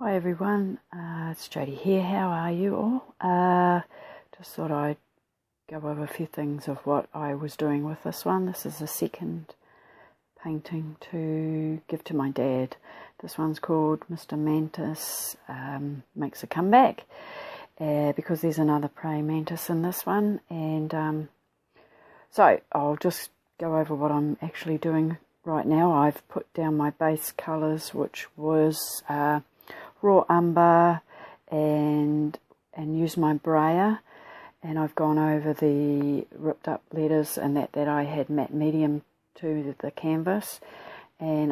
Hi everyone, it's Jodie here. How are you all? Just thought I'd go over a few things of what I was doing with this one. This is the second painting to give to my dad. This one's called Mr. Mantis Makes a Comeback because there's another praying mantis in this one. And so I'll just go over what I'm actually doing right now. I've put down my base colours, which was raw umber and use my brayer, and I've gone over the ripped up letters and that I had matte medium to the canvas, and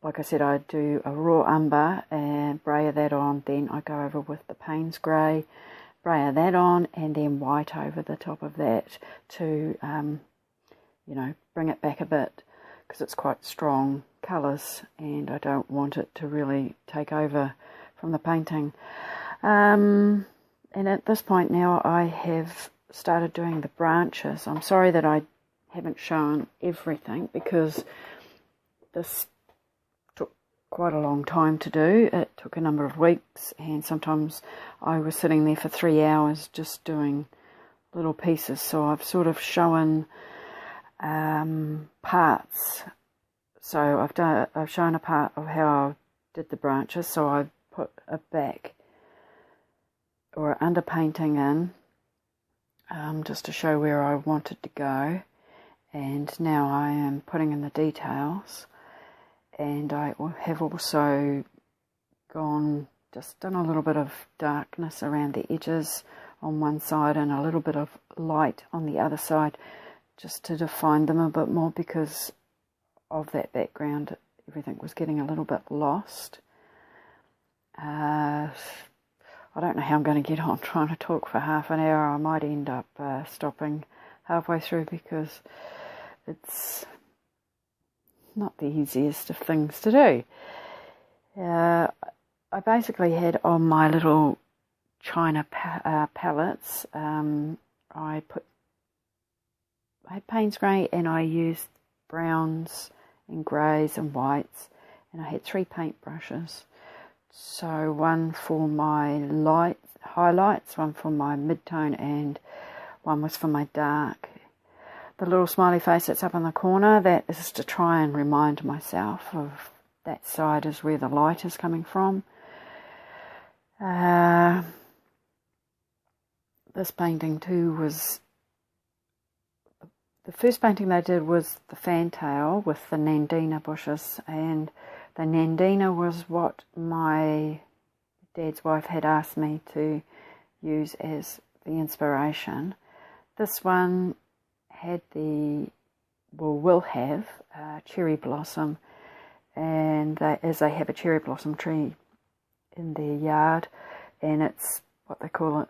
like I said, I do a raw umber and brayer that on, then I go over with the Payne's grey, brayer that on, and then white over the top of that to bring it back a bit, because it's quite strong colours and I don't want it to really take over from the painting. And at this point now I have started doing the branches. I'm sorry that I haven't shown everything because this took quite a long time to do. It took a number of weeks, and sometimes I was sitting there for 3 hours just doing little pieces. So I've sort of shown parts. So I've shown a part of how I did the branches. So I've put a back or underpainting in just to show where I wanted to go, and now I am putting in the details. And I have also done a little bit of darkness around the edges on one side and a little bit of light on the other side, just to define them a bit more, because of that background everything was getting a little bit lost. I don't know how I'm going to get on trying to talk for half an hour. I might end up stopping halfway through, because it's not the easiest of things to do. I basically had on my little China palettes, I had Payne's grey, and I used browns and greys and whites, and I had 3 paint brushes. So one for my light highlights, one for my mid-tone, and one was for my dark. The little smiley face that's up in the corner, that is to try and remind myself of that side is where the light is coming from. This painting too was, the first painting they did was the fantail with the Nandina bushes, and the Nandina was what my dad's wife had asked me to use as the inspiration. This one will have cherry blossom, and as they have a cherry blossom tree in their yard, and it's what they call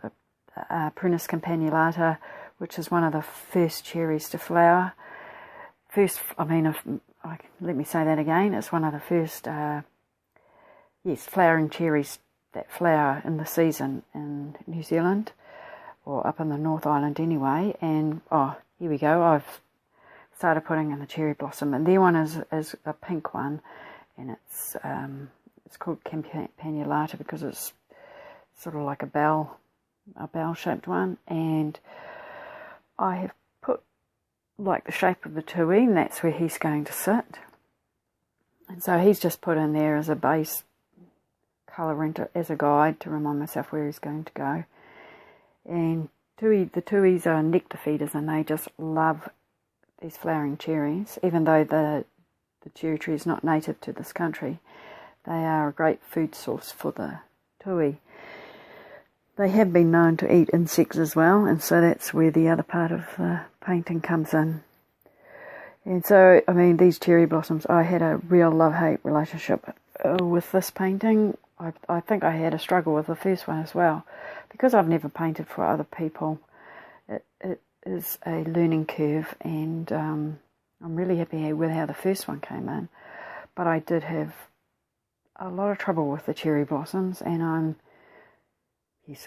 a Prunus campanulata, which is one of the first cherries to flower. Let me say that again. It's one of the first, flowering cherries that flower in the season in New Zealand, or up in the North Island anyway. And here we go. I've started putting in the cherry blossom, and their one is a pink one, and it's called campanulata because it's sort of like a bell-shaped one. And I have put like the shape of the tui, and that's where he's going to sit. And so he's just put in there as a base colour, as a guide to remind myself where he's going to go. And the tuis are nectar feeders, and they just love these flowering cherries. Even though the cherry tree is not native to this country, they are a great food source for the tui. They have been known to eat insects as well, and so that's where the other part of the painting comes in. And so, these cherry blossoms, I had a real love-hate relationship with this painting. I think I had a struggle with the first one as well, because I've never painted for other people. It is a learning curve, and I'm really happy with how the first one came in. But I did have a lot of trouble with the cherry blossoms, and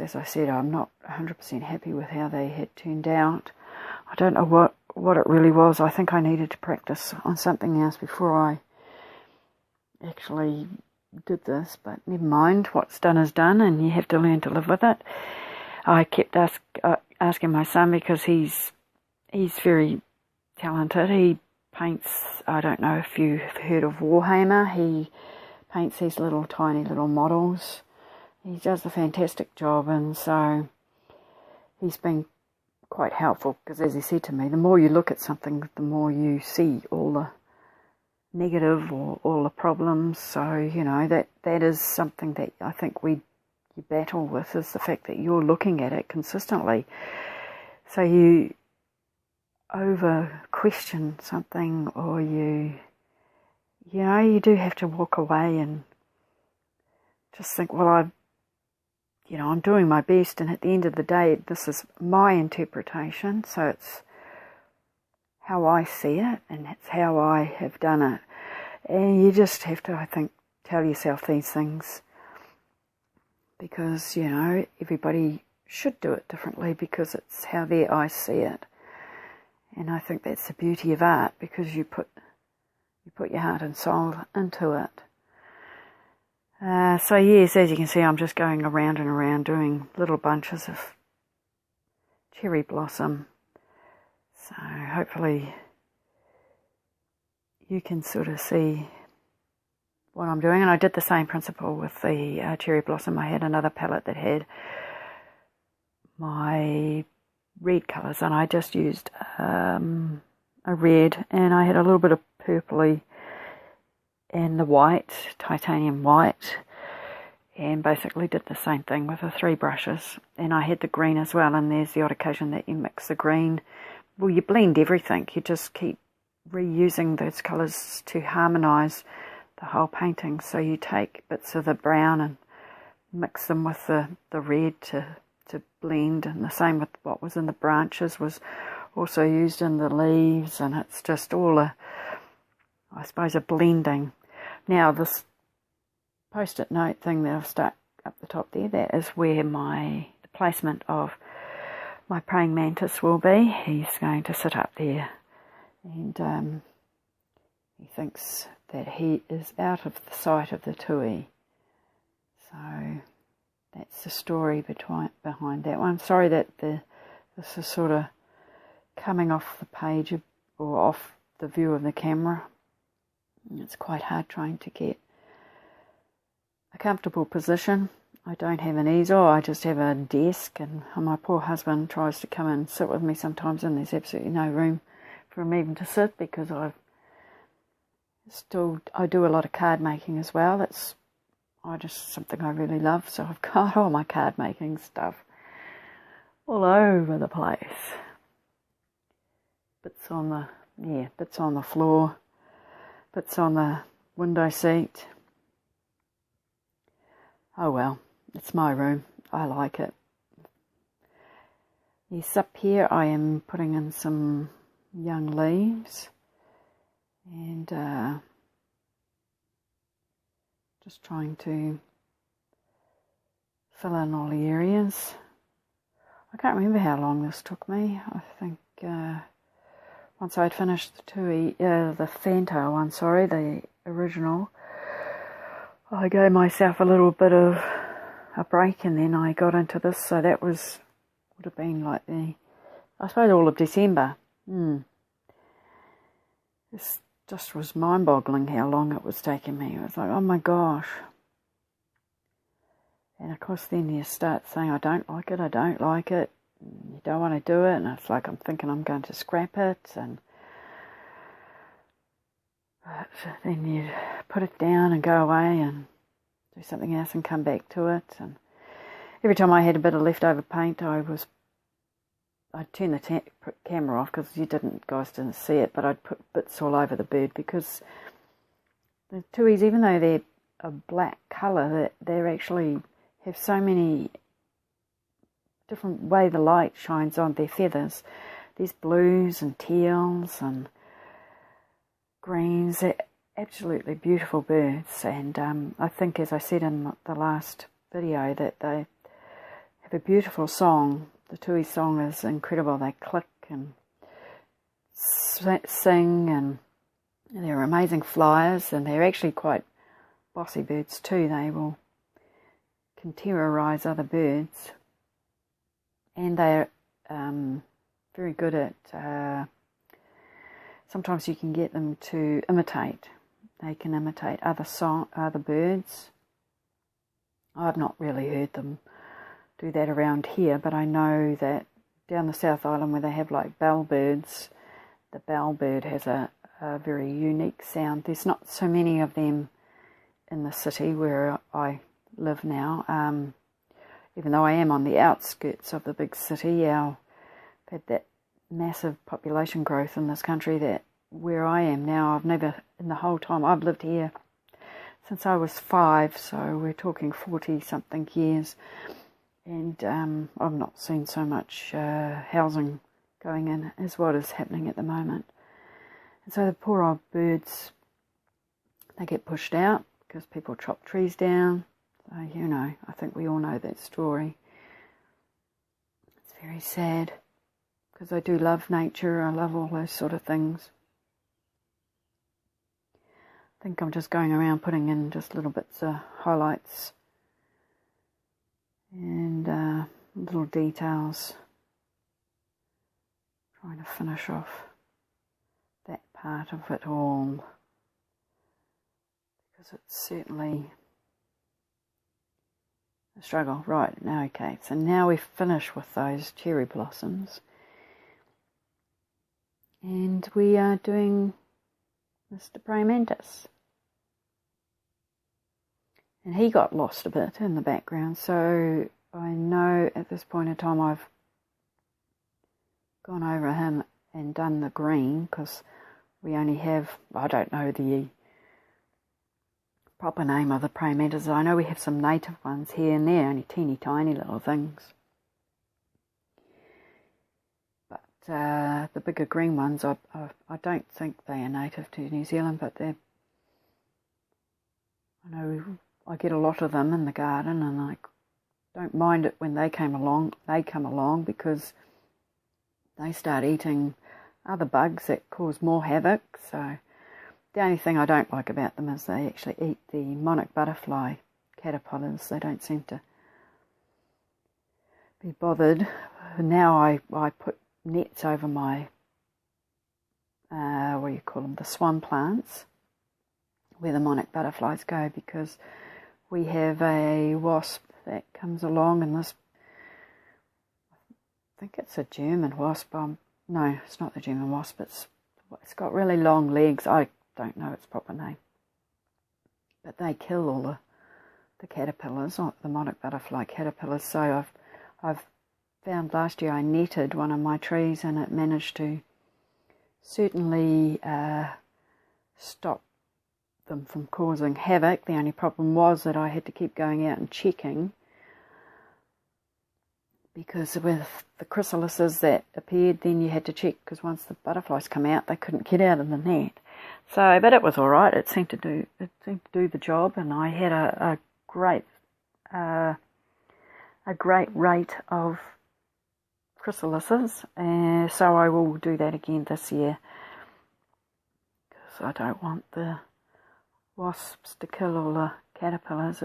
as I said, I'm not 100% happy with how they had turned out. I don't know what it really was. I think I needed to practice on something else before I actually did this, but never mind. What's done is done, and you have to learn to live with it. I kept asking my son, because he's very talented. He paints, I don't know if you've heard of Warhammer. He paints these little tiny little models. He does a fantastic job, and so he's been quite helpful, because as he said to me, the more you look at something, the more you see all the negative or all the problems. So, you know, that is something that I think you battle with, is the fact that you're looking at it consistently. So you over question something, or you do have to walk away and just think, well, I'm doing my best, and at the end of the day, this is my interpretation, so it's how I see it, and it's how I have done it. And you just have to, I think, tell yourself these things, because, everybody should do it differently, because it's how their eyes see it. And I think that's the beauty of art, because you put your heart and soul into it. So yes, as you can see, I'm just going around and around doing little bunches of cherry blossom. So hopefully you can sort of see what I'm doing. And I did the same principle with the cherry blossom. I had another palette that had my red colours, and I just used a red, and I had a little bit of purpley and the white, titanium white, and basically did the same thing with the 3 brushes. And I had the green as well, and there's the odd occasion that you mix the green. Well, you blend everything. You just keep reusing those colours to harmonise the whole painting. So you take bits of the brown and mix them with the red to blend, and the same with what was in the branches was also used in the leaves, and it's just all a blending. Now this post-it note thing that I've stuck up the top there, that is where the placement of my praying mantis will be. He's going to sit up there, and he thinks that he is out of the sight of the tui. So that's the story behind that one. Sorry that this is sort of coming off the page or off the view of the camera. It's quite hard trying to get a comfortable position. I don't have an easel, I just have a desk, and my poor husband tries to come and sit with me sometimes, and there's absolutely no room for him even to sit, because I do a lot of card making as well. It's just something I really love, so I've got all my card making stuff all over the place. Bits on the floor, bits on the window seat. Oh well, it's my room. I like it. Yes, up here I am putting in some young leaves, and just trying to fill in all the areas. I can't remember how long this took me. I think once I'd finished the Fanto one, the original, I gave myself a little bit of a break, and then I got into this, so that would have been like I suppose all of December. This just was mind-boggling how long it was taking me. It was like, oh my gosh. And of course then you start saying, I don't like it. You don't want to do it, and it's like I'm thinking I'm going to scrap it, but then you put it down and go away and do something else and come back to it. And every time I had a bit of leftover paint, I'd turn the camera off, because you guys didn't see it, but I'd put bits all over the bird, because the tuis, even though they're a black colour, they actually have so many different way the light shines on their feathers. There's blues and teals and greens. They're absolutely beautiful birds, and I think, as I said in the last video, that they have a beautiful song. The tui song is incredible. They click and sing, and they're amazing flyers, and they're actually quite bossy birds too. They can terrorise other birds, and they're very good at, sometimes you can get them to imitate. They can imitate other birds. I've not really heard them do that around here, but I know that down the South Island where they have like bellbirds, the bellbird has a very unique sound. There's not so many of them in the city where I live now. Even though I am on the outskirts of the big city, I've had that massive population growth in this country that where I am now, I've never, in the whole time I've lived here since I was 5, so we're talking 40-something years, and I've not seen so much housing going in as what is happening at the moment. And so the poor old birds, they get pushed out because people chop trees down. So, I think we all know that story. It's very sad because I do love nature. I love all those sort of things. I think I'm just going around putting in just little bits of highlights and little details, trying to finish off that part of it all, because it's certainly a struggle. Right, now okay, so now we've finished with those cherry blossoms, and we are doing Mr. Praying Mantis. And he got lost a bit in the background, so I know at this point in time I've gone over him and done the green, because we only have, I don't know the proper name of the praying mantis. I know we have some native ones here and there, only teeny tiny little things. But the bigger green ones, I don't think they are native to New Zealand, but I know I get a lot of them in the garden, and I don't mind it when they come along because they start eating other bugs that cause more havoc. So the only thing I don't like about them is they actually eat the monarch butterfly caterpillars. They don't seem to be bothered. Now I put nets over my, the swan plants, where the monarch butterflies go, because we have a wasp that comes along, and this, I think it's a German wasp. No, it's not the German wasp. It's got really long legs. I don't know its proper name. But they kill all the caterpillars, the monarch butterfly caterpillars. So I've found last year I netted one of my trees, and it managed to certainly stop them from causing havoc. The only problem was that I had to keep going out and checking, because with the chrysalises that appeared, then you had to check, because once the butterflies come out, they couldn't get out of the net. So, but it was all right. It seemed to do the job, and I had a great rate of chrysalises, and so I will do that again this year, because I don't want the wasps to kill all the caterpillars.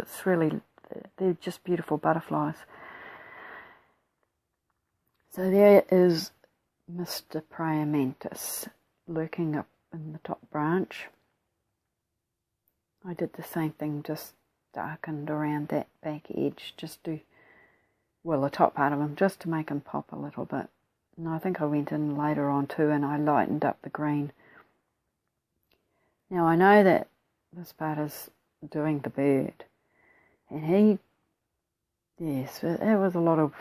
They're just beautiful butterflies. So there is Mr. Praying Mantis lurking up in the top branch. I did the same thing, just darkened around that back edge, the top part of him, just to make him pop a little bit. And I think I went in later on too, and I lightened up the green. Now I know that this part is doing the bird, and there was a lot of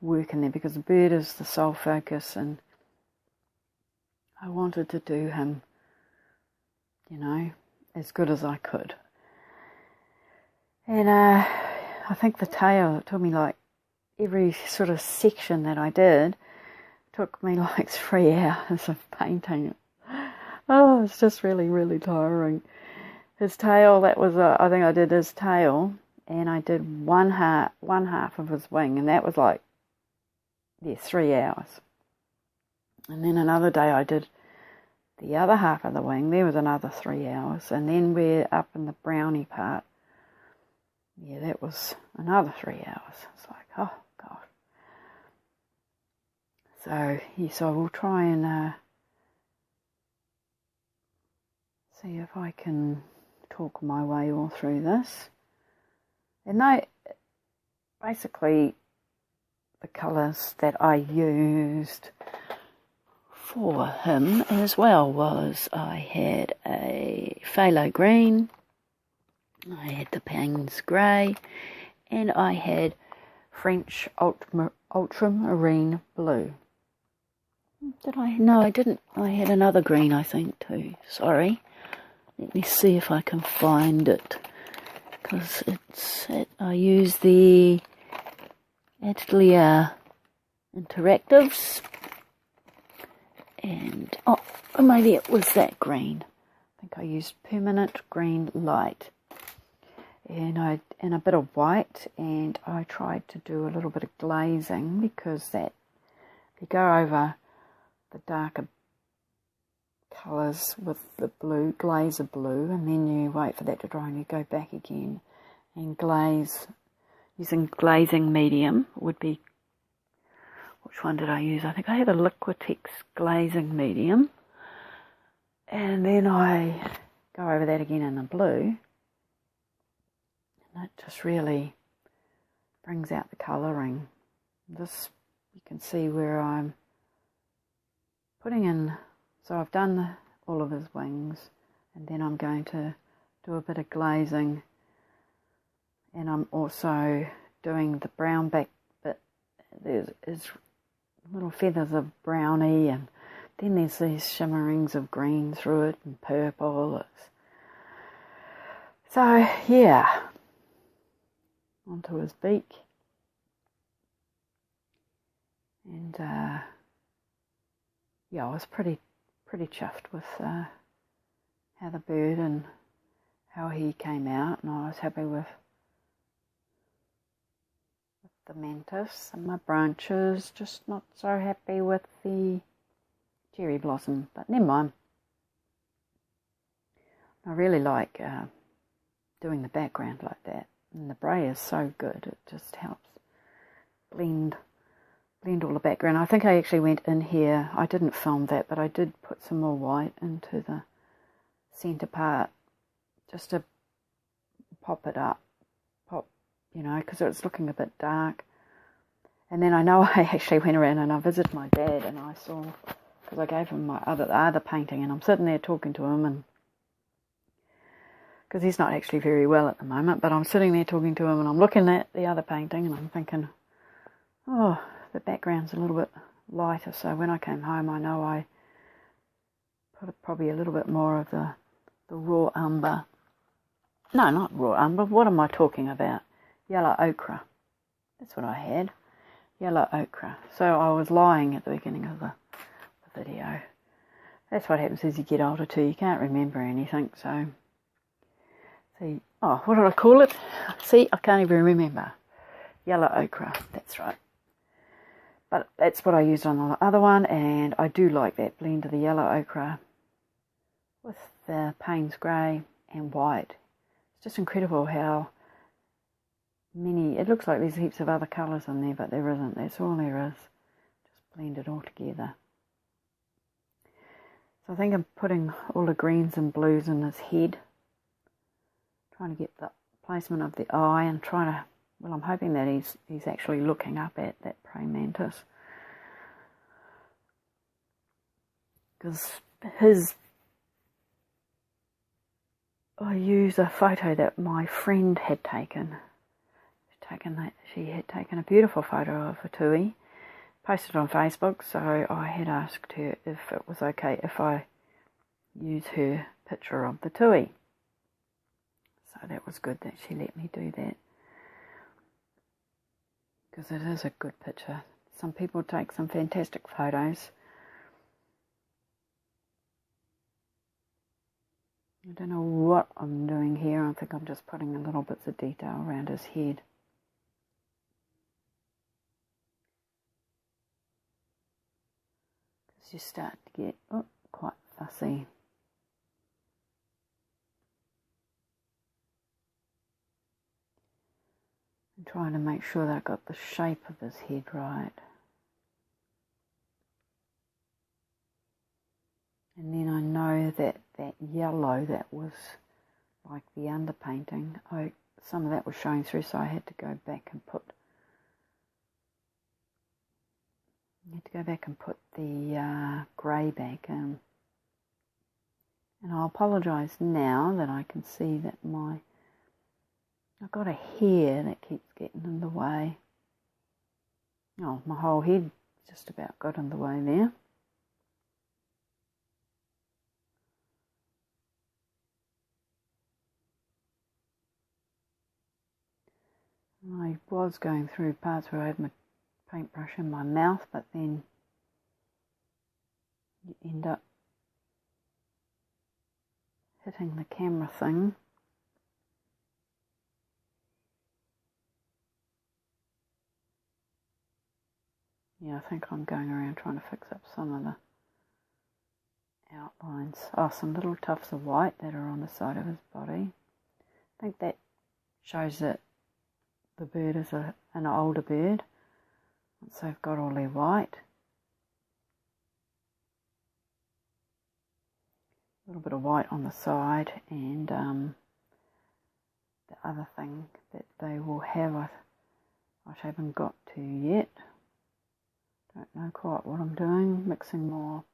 work in there, because the bird is the sole focus, and I wanted to do him, as good as I could. And I think the tail, it took me like every sort of section that I did, took me like 3 hours of painting it. Oh, it's just really, really tiring. His tail, I think I did his tail, and I did one half of his wing, and that was like, 3 hours. And then another day I did the other half of the wing. There was another 3 hours. And then we're up in the brownie part. yeah, that was another 3 hours. It's like, oh God. So yes, I will try and see if I can talk my way all through this. And basically the colours that I used for him as well was I had a phthalo green, I had the Payne's grey, and I had French ultramarine blue. Did I? No, I didn't. I had another green, I think, too. Sorry. Let me see if I can find it. Because I use the Atelier Interactives. And, oh, maybe it was that green. I think I used Permanent Green Light. And a bit of white, and I tried to do a little bit of glazing, because that, if you go over the darker colours with the blue, glaze of blue, and then you wait for that to dry and you go back again and glaze, using glazing medium would be, which one did I use? I think I had a Liquitex glazing medium, and then I go over that again in the blue, and it just really brings out the colouring. This, you can see where I'm putting in, so I've done all of his wings, and then I'm going to do a bit of glazing, and I'm also doing the brown back bit. There's little feathers of brownie, and then there's these shimmerings of green through it and purple. So yeah, onto his beak, and yeah, I was pretty chuffed with how the bird and how he came out, and I was happy with the mantis and my branches, just not so happy with the cherry blossom, but never mind. I really like doing the background like that, and the bray is so good, it just helps blend all the background. I think I actually went in here, I didn't film that, but I did put some more white into the centre part just to pop it up, you know, because it was looking a bit dark. And then I know I actually went around and I visited my dad, and I saw, because I gave him my other painting, and I'm sitting there talking to him, and because he's not actually very well at the moment, but I'm sitting there talking to him, and I'm looking at the other painting, and I'm thinking, oh, the background's a little bit lighter, so when I came home, I know I put probably a little bit more of the raw umber. No, not raw umber. What am I talking about? Yellow ochre. That's what I had. Yellow ochre. So I was lying at the beginning of the video. That's what happens as you get older too. You can't remember anything. So, see, oh, what did I call it? See, I can't even remember. Yellow ochre. That's right. But that's what I used on the other one, and I do like that blend of the yellow ochre with the Payne's grey and white. It's just incredible how many, it looks like there's heaps of other colours in there, but there isn't. That's all there is. Just blend it all together. So I think I'm putting all the greens and blues in his head, trying to get the placement of the eye, and trying to, well, I'm hoping that he's actually looking up at that praying mantis, because I use a photo that my friend had taken. She had taken a beautiful photo of a tui, posted it on Facebook, so I had asked her if it was okay if I use her picture of the tui. So that was good that she let me do that, because it is a good picture. Some people take some fantastic photos. I don't know what I'm doing here. I think I'm just putting a little bits of detail around his head. Because you start to get quite fussy. trying to make sure that I got the shape of his head right. And then I know that that yellow that was like the underpainting, some of that was showing through, so I had to go back and put the grey back in. And I apologise now that I can see that I've got a hair that keeps getting in the way. Oh, my whole head just about got in the way there. I was going through parts where I had my paintbrush in my mouth, but then you end up hitting the camera thing. Yeah, I think I'm going around trying to fix up some of the outlines. Oh, some little tufts of white that are on the side of his body. I think that shows that the bird is an older bird. Once they've got all their white. A little bit of white on the side, and the other thing that they will have, I haven't got to yet. Don't know quite what I'm doing. Mixing more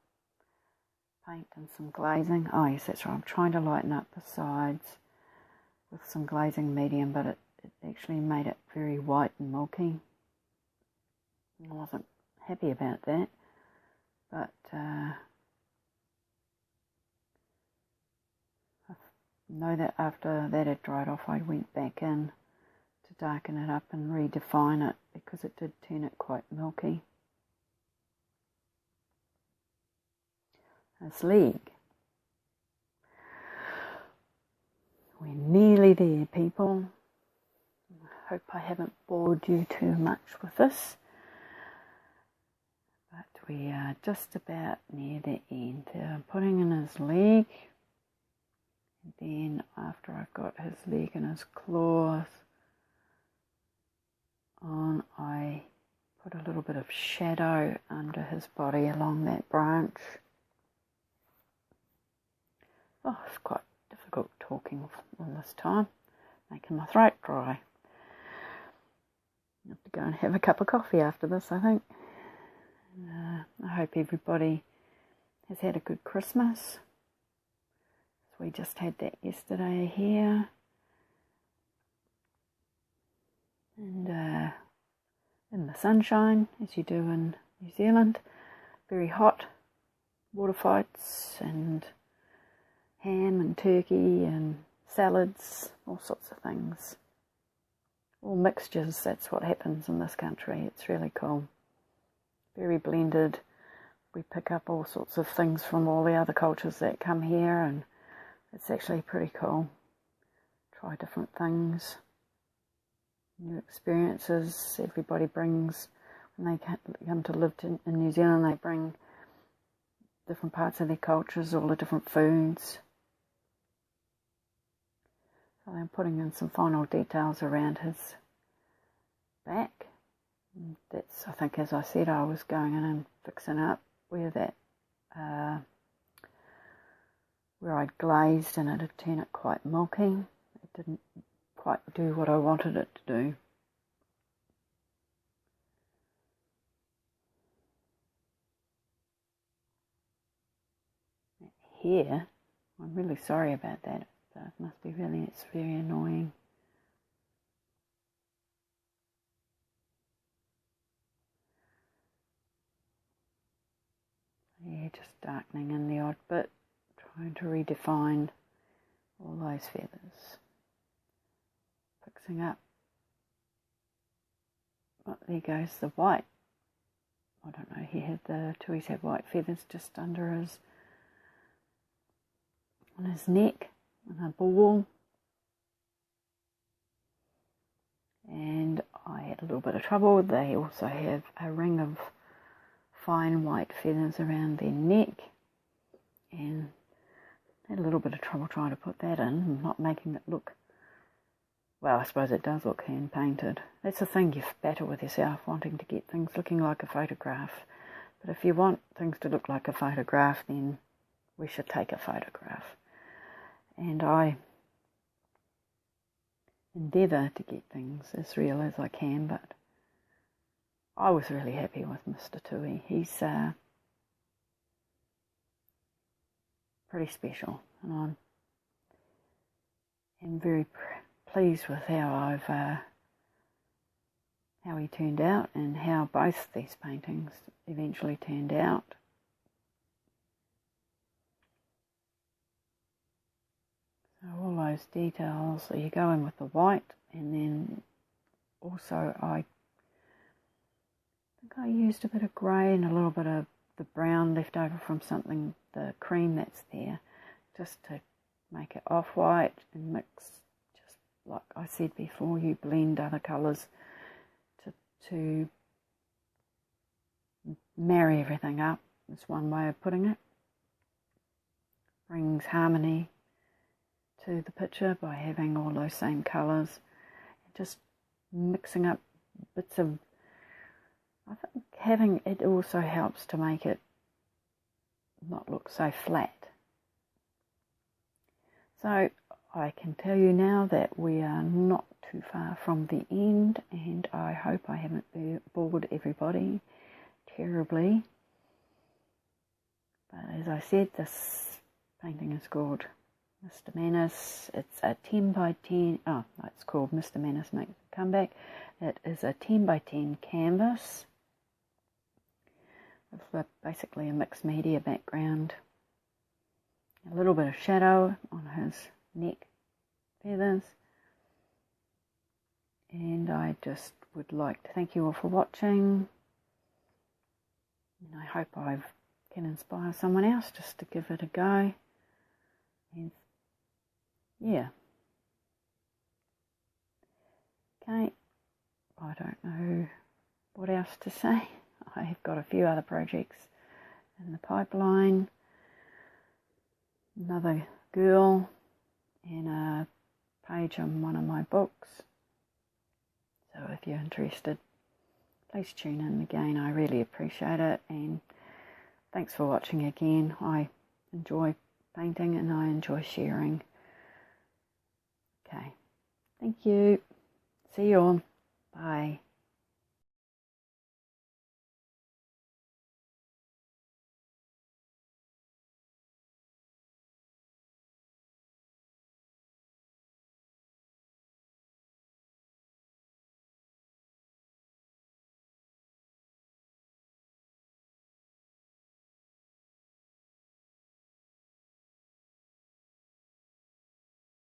paint and some glazing. Oh yes, that's right. I'm trying to lighten up the sides with some glazing medium, but it actually made it very white and milky. I wasn't happy about that, but I know that after that had dried off, I went back in to darken it up and redefine it, because it did turn it quite milky. His leg. We're nearly there, people. I hope I haven't bored you too much with this. But we are just about near the end. I'm putting in his leg. And then after I've got his leg and his claws on, I put a little bit of shadow under his body along that branch. Oh, it's quite difficult talking all this time, making my throat dry. I have to go and have a cup of coffee after this, I think. I hope everybody has had a good Christmas. We just had that yesterday here. And in the sunshine, as you do in New Zealand. Very hot water fights and ham and turkey and salads, all sorts of things. All mixtures, that's what happens in this country. It's really cool. Very blended. We pick up all sorts of things from all the other cultures that come here, and it's actually pretty cool. Try different things, new experiences. Everybody brings, when they come to live in New Zealand, they bring different parts of their cultures, all the different foods. So I'm putting in some final details around his back. That's, I think, as I said, I was going in and fixing up where that, where I'd glazed and it had turned it quite milky. It didn't quite do what I wanted it to do. Here, I'm really sorry about that. But it must be really, it's very annoying. Yeah, just darkening in the odd bit, trying to redefine all those feathers. Fixing up. Oh, there goes the white. I don't know, he had the tuis have white feathers just under his, on his neck, and a ball. And I had a little bit of trouble. They also have a ring of fine white feathers around their neck, and I had a little bit of trouble trying to put that in and not making it look well, I suppose it does look hand painted. That's the thing, you battle with yourself, wanting to get things looking like a photograph. But if you want things to look like a photograph, then we should take a photograph. And I endeavour to get things as real as I can, but I was really happy with Mr. Tui. He's pretty special, and I'm very pleased with how how he turned out and how both these paintings eventually turned out. So all those details, so you go in with the white, and then also I think I used a bit of grey and a little bit of the brown left over from something, the cream that's there, just to make it off-white and mix, just like I said before, you blend other colours to marry everything up. That's one way of putting it. Brings harmony to the picture by having all those same colours, just mixing up bits of, I think having it also helps to make it not look so flat. So I can tell you now that we are not too far from the end, and I hope I haven't bored everybody terribly. But as I said, this painting is called Mr. Mantis. It's a 10 by 10, oh, no, it's called Mr. Mantis Makes a Comeback. It is a 10 by 10 canvas with basically a mixed media background. A little bit of shadow on his neck feathers. And I just would like to thank you all for watching. And I hope I can inspire someone else just to give it a go. And yeah. Okay. I don't know what else to say. I've got a few other projects in the pipeline. Another girl and a page on one of my books. So if you're interested, please tune in again. I really appreciate it, and thanks for watching again. I enjoy painting and I enjoy sharing. Okay, thank you. See you all. Bye.